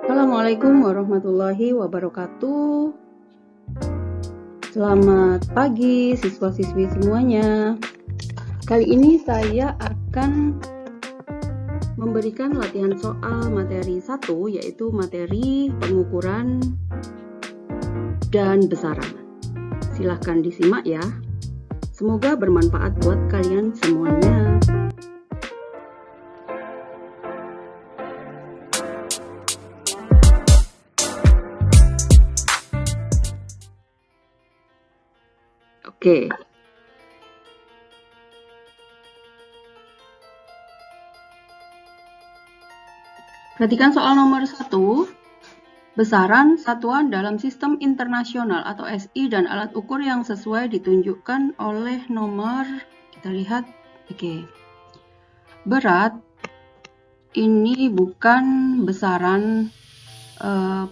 Assalamualaikum warahmatullahi wabarakatuh. Selamat pagi siswa-siswi semuanya. Kali ini saya akan memberikan latihan soal materi 1, yaitu materi pengukuran dan besaran. Silahkan disimak ya. Semoga bermanfaat buat kalian semuanya. Oke. Perhatikan soal nomor 1. Besaran satuan dalam sistem internasional atau SI dan alat ukur yang sesuai ditunjukkan oleh nomor, kita lihat, oke. Berat, ini bukan besaran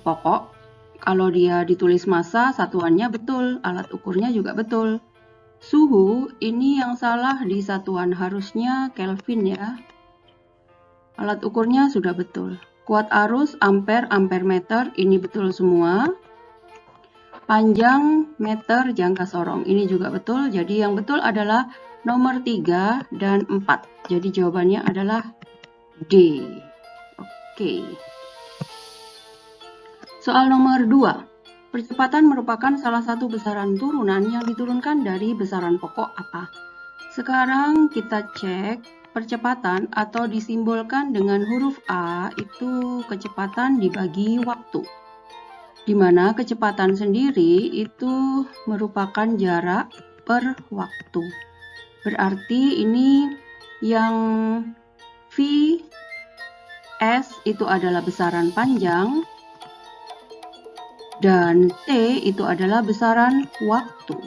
pokok. Kalau dia ditulis massa, satuannya betul, alat ukurnya juga betul. Suhu, ini yang salah di satuan, harusnya Kelvin ya. Alat ukurnya sudah betul. Kuat arus, ampere, ampere meter, ini betul semua. Panjang, meter, jangka sorong, ini juga betul. Jadi yang betul adalah nomor 3 dan 4. Jadi jawabannya adalah D. Oke. Soal nomor 2. Percepatan merupakan salah satu besaran turunan yang diturunkan dari besaran pokok apa? Sekarang kita cek percepatan atau disimbolkan dengan huruf A itu kecepatan dibagi waktu. Di mana kecepatan sendiri itu merupakan jarak per waktu. Berarti ini yang V S itu adalah besaran panjang dan T itu adalah besaran waktu.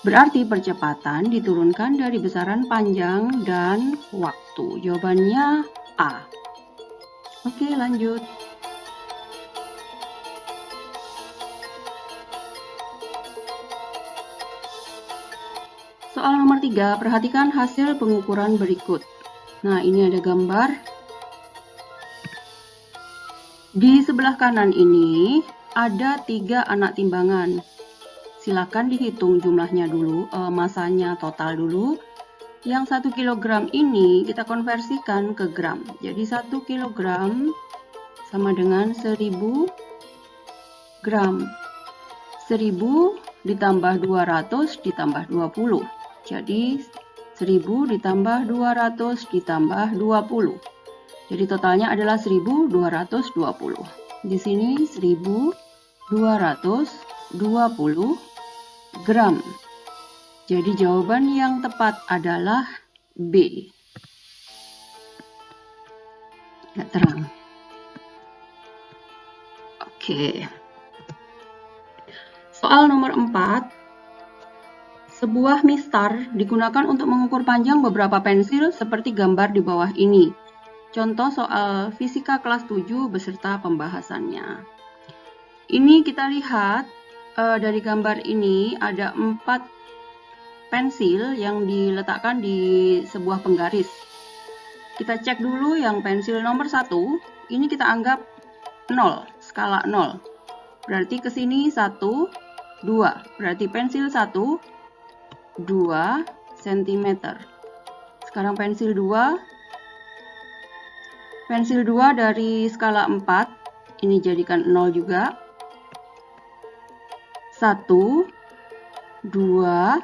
Berarti percepatan diturunkan dari besaran panjang dan waktu. Jawabannya A. Oke, lanjut. Soal nomor 3, perhatikan hasil pengukuran berikut. Nah, ini ada gambar. Di sebelah kanan ini ada 3 anak timbangan. Silakan dihitung jumlahnya dulu, masanya total dulu. Yang 1 kg ini kita konversikan ke gram. Jadi 1 kg sama dengan 1000 gram. 1000 ditambah 200 ditambah 20. Jadi 1000 ditambah 200 ditambah 20. Jadi totalnya adalah 1220. Di sini 1220 gram. Jadi jawaban yang tepat adalah B. Nggak terang. Oke. Soal nomor 4. Sebuah mistar digunakan untuk mengukur panjang beberapa pensil seperti gambar di bawah ini. Contoh soal fisika kelas 7 beserta pembahasannya. Ini kita lihat dari gambar ini ada 4 pensil yang diletakkan di sebuah penggaris. Kita cek dulu yang pensil nomor 1, ini kita anggap 0, skala 0. Berarti ke sini 1, 2. Berarti pensil 1, 2 cm. Sekarang pensil 2. Pensil 2 dari skala 4, ini jadikan 0 juga. 1, 2,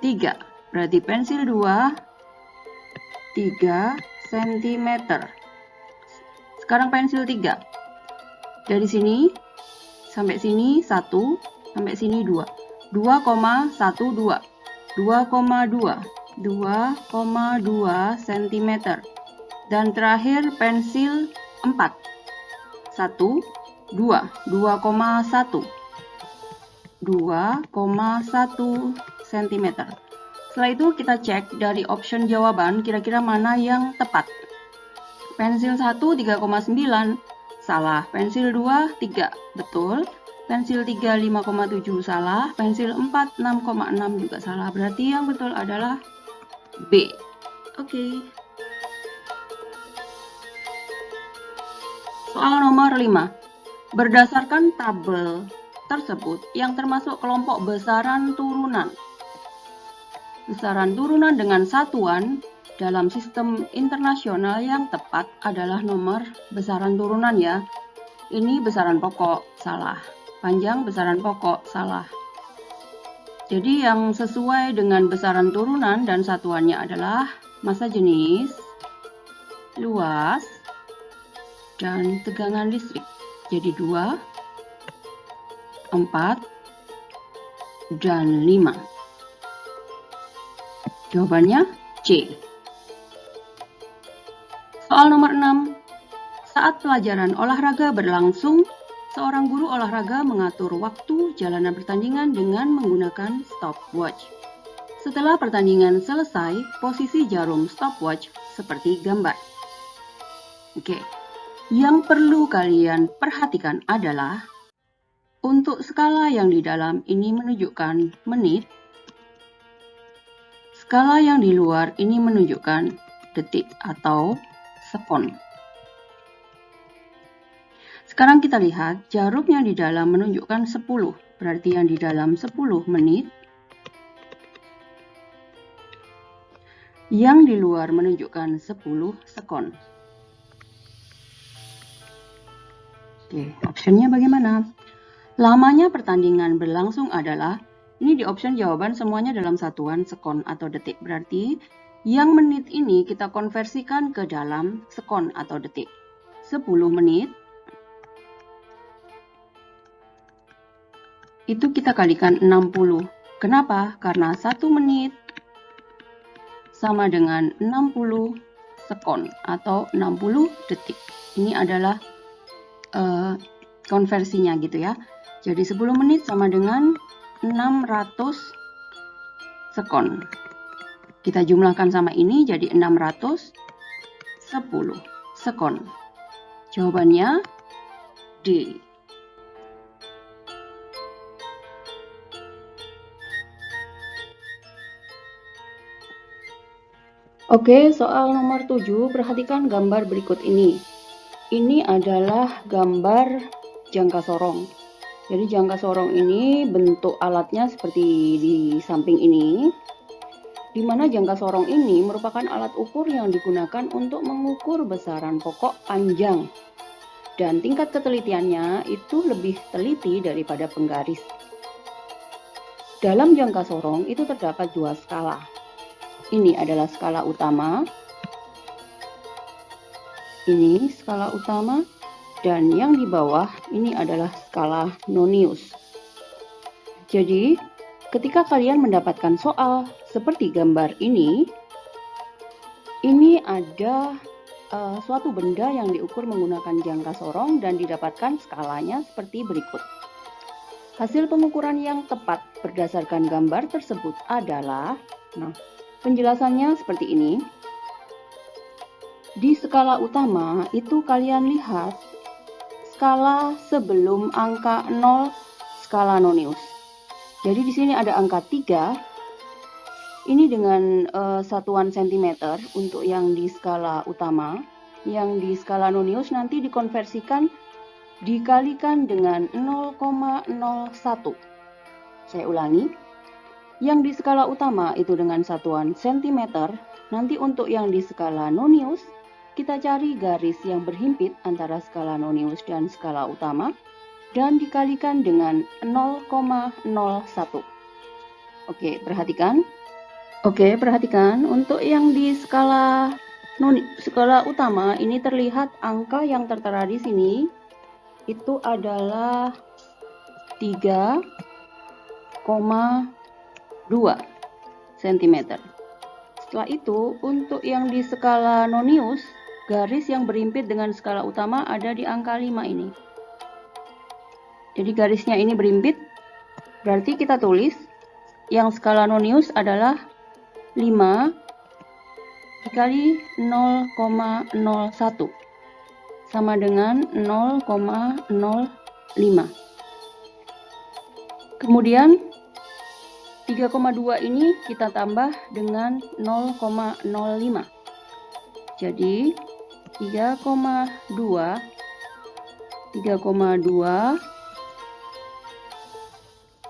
3. Berarti pensil 2, 3 cm. Sekarang pensil 3. Dari sini sampai sini 1, sampai sini 2. 2,12. 2,2. 2,2 cm. Dan terakhir pensil 4. 1, 2, 2,1. 2,1 cm. Setelah itu kita cek dari option jawaban kira-kira mana yang tepat. Pensil 1 3,9 salah, pensil 2 3 betul, pensil 3 5,7 salah, pensil 4 6,6 juga salah. Berarti yang betul adalah B. Oke. Soal nomor 5. Berdasarkan tabel tersebut yang termasuk kelompok besaran turunan. Besaran turunan dengan satuan dalam sistem internasional yang tepat adalah nomor besaran turunan ya. Ini besaran pokok, salah. Panjang besaran pokok, salah. Jadi yang sesuai dengan besaran turunan dan satuannya adalah massa jenis, luas, dan tegangan listrik. Jadi 2, 4, dan 5. Jawabannya C. Soal nomor 6. Saat pelajaran olahraga berlangsung, seorang guru olahraga mengatur waktu jalanan pertandingan dengan menggunakan stopwatch. Setelah pertandingan selesai, posisi jarum stopwatch seperti gambar. Oke. Yang perlu kalian perhatikan adalah untuk skala yang di dalam ini menunjukkan menit, skala yang di luar ini menunjukkan detik atau sekon. Sekarang kita lihat jarum yang di dalam menunjukkan 10, berarti yang di dalam 10 menit, yang di luar menunjukkan 10 sekon. Oke, optionnya bagaimana? Lamanya pertandingan berlangsung adalah, ini di option jawaban semuanya dalam satuan sekon atau detik. Berarti yang menit ini kita konversikan ke dalam sekon atau detik. 10 menit itu kita kalikan 60. Kenapa? Karena 1 menit sama dengan 60 sekon atau 60 detik. Ini adalah konversinya gitu ya. Jadi 10 menit sama dengan 600 sekon. Kita jumlahkan sama ini jadi 610 sekon. Jawabannya D. Oke, soal nomor 7, perhatikan gambar berikut ini. Ini adalah gambar jangka sorong. Jadi jangka sorong ini bentuk alatnya seperti di samping ini, di mana jangka sorong ini merupakan alat ukur yang digunakan untuk mengukur besaran pokok panjang. Dan tingkat ketelitiannya itu lebih teliti daripada penggaris. Dalam jangka sorong itu terdapat 2 skala. Ini adalah skala utama. Ini skala utama, dan yang di bawah ini adalah skala nonius. Jadi, ketika kalian mendapatkan soal seperti gambar ini ada suatu benda yang diukur menggunakan jangka sorong dan didapatkan skalanya seperti berikut. Hasil pengukuran yang tepat berdasarkan gambar tersebut adalah, penjelasannya seperti ini. Di skala utama itu kalian lihat skala sebelum angka 0, skala nonius. Jadi di sini ada angka 3. Ini dengan satuan cm untuk yang di skala utama. Yang di skala nonius nanti dikonversikan dikalikan dengan 0,01. Saya ulangi. Yang di skala utama itu dengan satuan cm. Nanti untuk yang di skala nonius kita cari garis yang berhimpit antara skala nonius dan skala utama dan dikalikan dengan 0,01. Oke, perhatikan. Untuk yang di skala utama ini terlihat angka yang tertera di sini itu adalah 3,2 cm. Setelah itu, untuk yang di skala nonius, garis yang berhimpit dengan skala utama ada di angka 5 ini. Jadi garisnya ini berhimpit, berarti kita tulis yang skala nonius adalah 5 dikali 0,01 sama dengan 0,05. Kemudian 3,2 ini kita tambah dengan 0,05. Jadi 3,2 3,2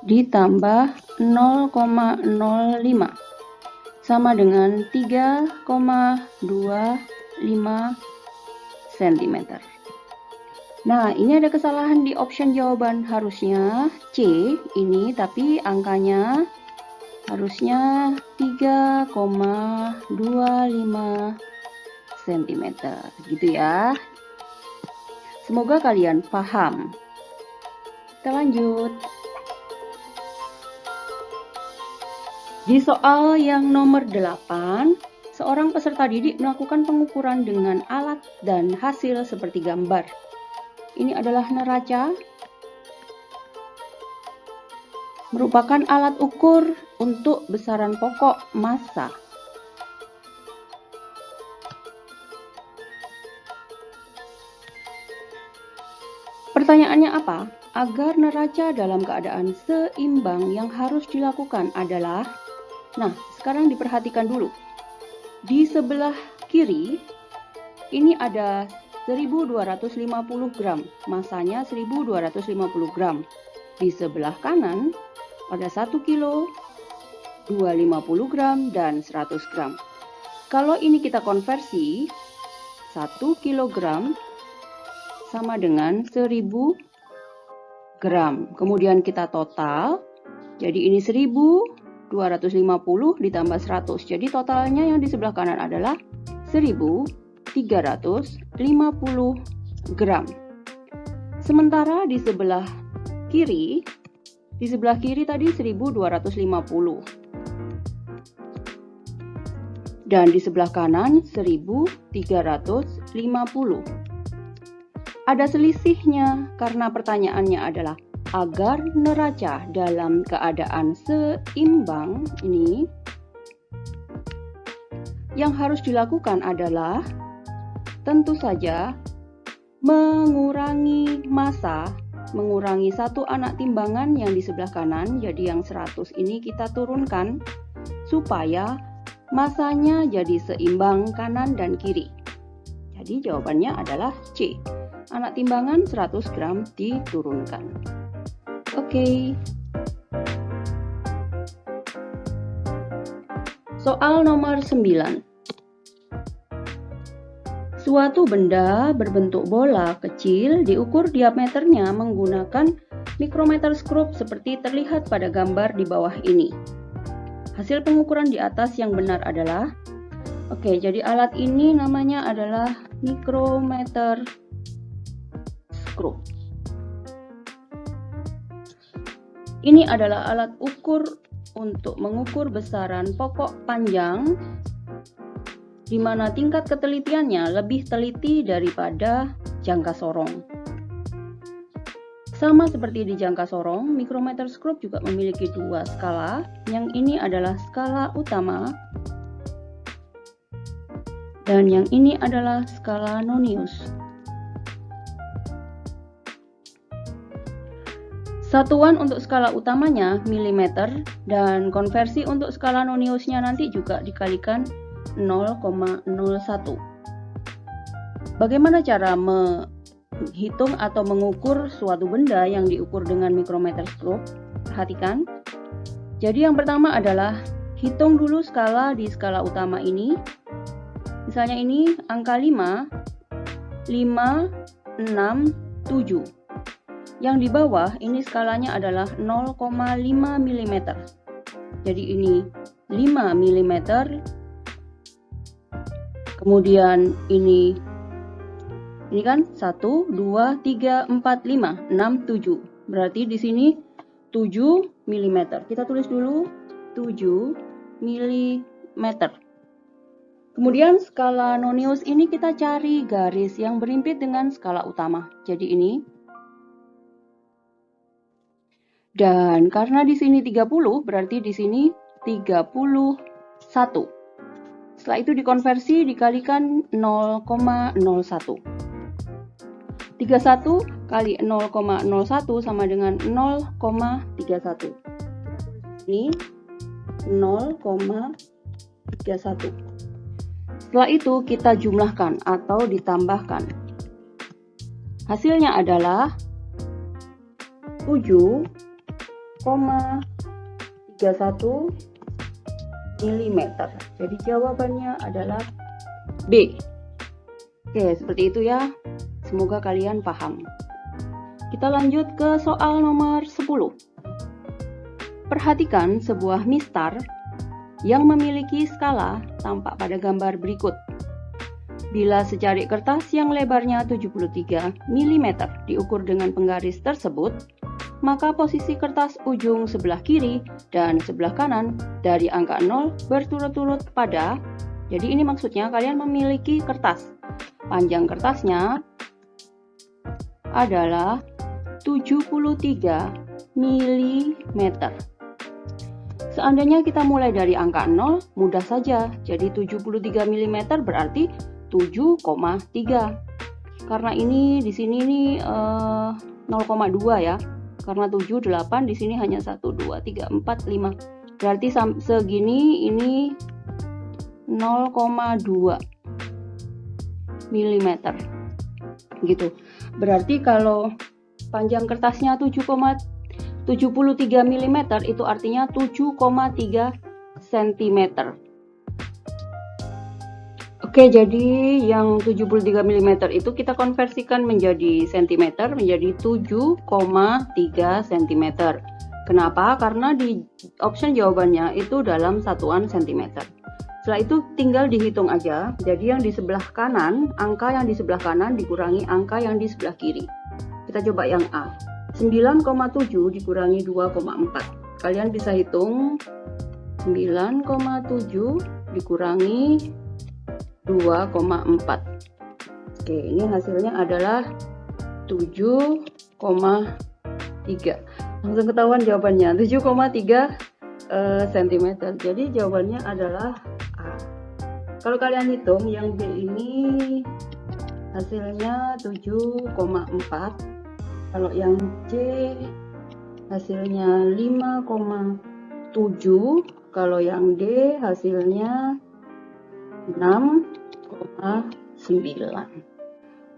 ditambah 0,05 sama dengan 3,25 cm. Nah, ini ada kesalahan di option jawaban. Harusnya C ini, tapi angkanya harusnya 3,25 cm. Gitu ya. Semoga kalian paham. Kita lanjut. Di soal yang nomor 8, seorang peserta didik melakukan pengukuran dengan alat dan hasil seperti gambar. Ini adalah neraca, merupakan alat ukur untuk besaran pokok massa. Pertanyaannya apa? Agar neraca dalam keadaan seimbang yang harus dilakukan adalah, nah sekarang diperhatikan dulu. Di sebelah kiri ini ada 1250 gram, massanya 1250 gram. Di sebelah kanan ada 1 kilo, 250 gram, dan 100 gram. Kalau ini kita konversi, 1 kilogram sama dengan 1000 gram. Kemudian kita total, jadi ini 1250 ditambah 100. Jadi totalnya yang di sebelah kanan adalah 1350 gram. Sementara di sebelah kiri tadi 1250. Dan di sebelah kanan 1350. Ada selisihnya karena pertanyaannya adalah agar neraca dalam keadaan seimbang ini, yang harus dilakukan adalah tentu saja mengurangi massa, mengurangi satu anak timbangan yang di sebelah kanan, jadi yang 100 ini kita turunkan supaya massanya jadi seimbang kanan dan kiri. Jadi jawabannya adalah C. Anak timbangan 100 gram diturunkan. Oke. Soal nomor 9. Suatu benda berbentuk bola kecil diukur diameternya menggunakan mikrometerskop seperti terlihat pada gambar di bawah ini. Hasil pengukuran di atas yang benar adalah, oke, jadi alat ini namanya adalah mikrometerskop. Ini adalah alat ukur untuk mengukur besaran pokok panjang, di mana tingkat ketelitiannya lebih teliti daripada jangka sorong. Sama seperti di jangka sorong, mikrometerskop juga memiliki dua skala. Yang ini adalah skala utama, dan yang ini adalah skala Nonius. Satuan untuk skala utamanya milimeter, dan konversi untuk skala Noniusnya nanti juga dikalikan 0,01. Bagaimana cara menghitung atau mengukur suatu benda yang diukur dengan mikrometerskop? Perhatikan. Jadi yang pertama adalah hitung dulu skala di skala utama ini. Misalnya ini angka 5, 5, 6, 7. Yang di bawah ini skalanya adalah 0,5 mm. Jadi ini 5 mm. Kemudian ini kan 1, 2, 3, 4, 5, 6, 7. Berarti di sini 7 mm. Kita tulis dulu 7 mm. Kemudian skala Nonius ini kita cari garis yang berimpit dengan skala utama. Jadi ini. Dan karena di sini 30, berarti di sini 31. Setelah itu dikonversi dikalikan 0,01. 31 kali 0,01 sama dengan 0,31. Ini 0,31. Setelah itu kita jumlahkan atau ditambahkan. Hasilnya adalah 7,31 mm. Jadi jawabannya adalah B. Oke, seperti itu ya. Semoga kalian paham. Kita lanjut ke soal nomor 10. Perhatikan sebuah mistar yang memiliki skala tampak pada gambar berikut. Bila secari kertas yang lebarnya 73 mm diukur dengan penggaris tersebut, maka posisi kertas ujung sebelah kiri dan sebelah kanan dari angka 0 berturut-turut pada, jadi ini maksudnya kalian memiliki kertas. Panjang kertasnya adalah 73 mm. Seandainya kita mulai dari angka 0, mudah saja. Jadi 73 mm berarti 7,3. Karena ini di sini ini 0,2 ya. Karena 7, 8 di sini hanya 1, 2, 3, 4, 5. Berarti segini ini 0,2 mm. Gitu. Berarti kalau panjang kertasnya 73 mm itu artinya 7,3 cm. Oke, jadi yang 73 mm itu kita konversikan menjadi cm, menjadi 7,3 cm. Kenapa? Karena di option jawabannya itu dalam satuan cm. Setelah itu tinggal dihitung aja. Jadi yang di sebelah kanan, angka yang di sebelah kanan dikurangi angka yang di sebelah kiri. Kita coba yang A. 9,7 dikurangi 2,4. Kalian bisa hitung 9,7 dikurangi 2,4. Oke, ini hasilnya adalah 7,3. Langsung ketahuan jawabannya, 7,3 cm. Jadi jawabannya adalah A. Kalau kalian hitung yang B ini hasilnya 7,4. Kalau yang C hasilnya 5,7. Kalau yang D hasilnya 6,9.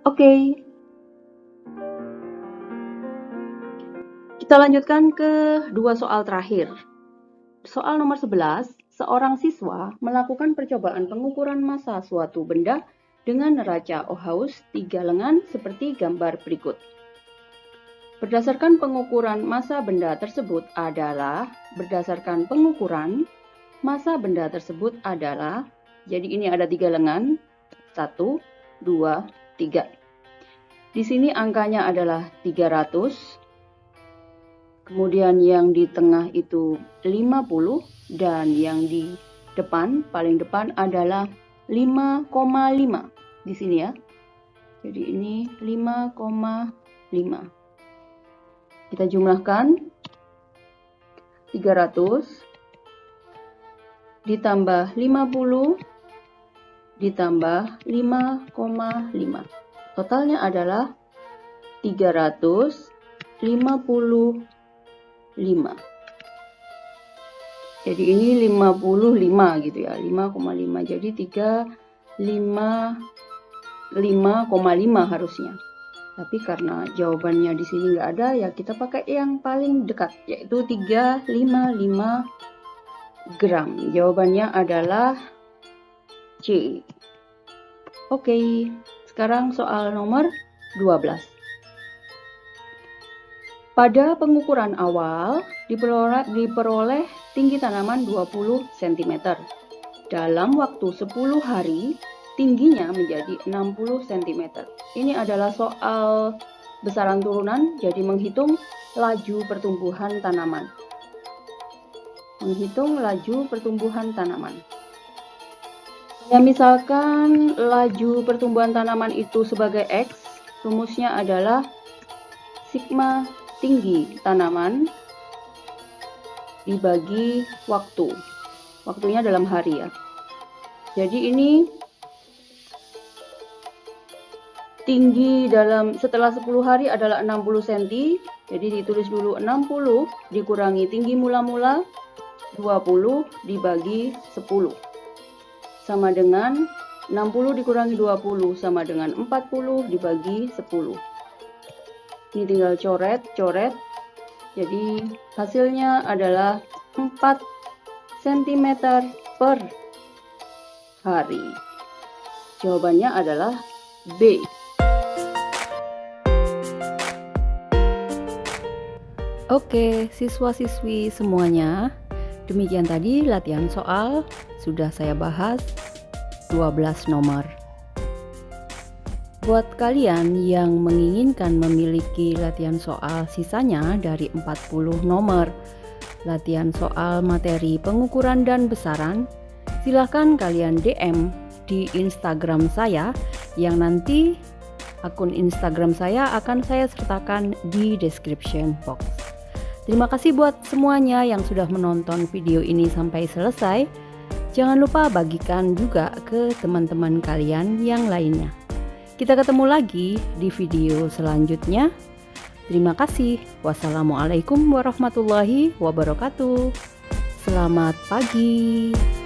Oke. Kita lanjutkan ke dua soal terakhir. Soal nomor 11, seorang siswa melakukan percobaan pengukuran massa suatu benda dengan neraca Ohaus 3 lengan seperti gambar berikut. Berdasarkan pengukuran massa benda tersebut adalah, jadi ini ada 3 lengan, 1, 2, 3. Di sini angkanya adalah 300, kemudian yang di tengah itu 50, dan yang di depan, paling depan adalah 5,5 di sini ya. Jadi ini 5,5. Kita jumlahkan 300 ditambah 50 ditambah 5,5. Totalnya adalah 355. Jadi ini 55 gitu ya, 5,5. Jadi 355,5 harusnya. Tapi karena jawabannya di sini nggak ada, ya kita pakai yang paling dekat, yaitu 355 gram. Jawabannya adalah C. Oke, sekarang soal nomor 12. Pada pengukuran awal diperoleh tinggi tanaman 20 cm. Dalam waktu 10 hari, tingginya menjadi 60 cm. Ini adalah soal besaran turunan, jadi menghitung laju pertumbuhan tanaman. Ya, misalkan laju pertumbuhan tanaman itu sebagai X, rumusnya adalah sigma tinggi tanaman dibagi waktu. Waktunya dalam hari ya. Jadi ini tinggi setelah 10 hari adalah 60 cm. Jadi ditulis dulu 60 dikurangi tinggi mula-mula 20 dibagi 10. Sama dengan 60 dikurangi 20 sama dengan 40 dibagi 10. Ini tinggal coret. Jadi hasilnya adalah 4 cm per hari. Jawabannya adalah B. Oke, siswa-siswi semuanya, demikian tadi latihan soal sudah saya bahas 12 nomor. Buat kalian yang menginginkan memiliki latihan soal sisanya dari 40 nomor, latihan soal materi pengukuran dan besaran, silahkan kalian DM di Instagram saya yang nanti akun Instagram saya akan saya sertakan di description box. Terima kasih buat semuanya yang sudah menonton video ini sampai selesai. Jangan lupa bagikan juga ke teman-teman kalian yang lainnya. Kita ketemu lagi di video selanjutnya. Terima kasih. Wassalamualaikum warahmatullahi wabarakatuh. Selamat pagi.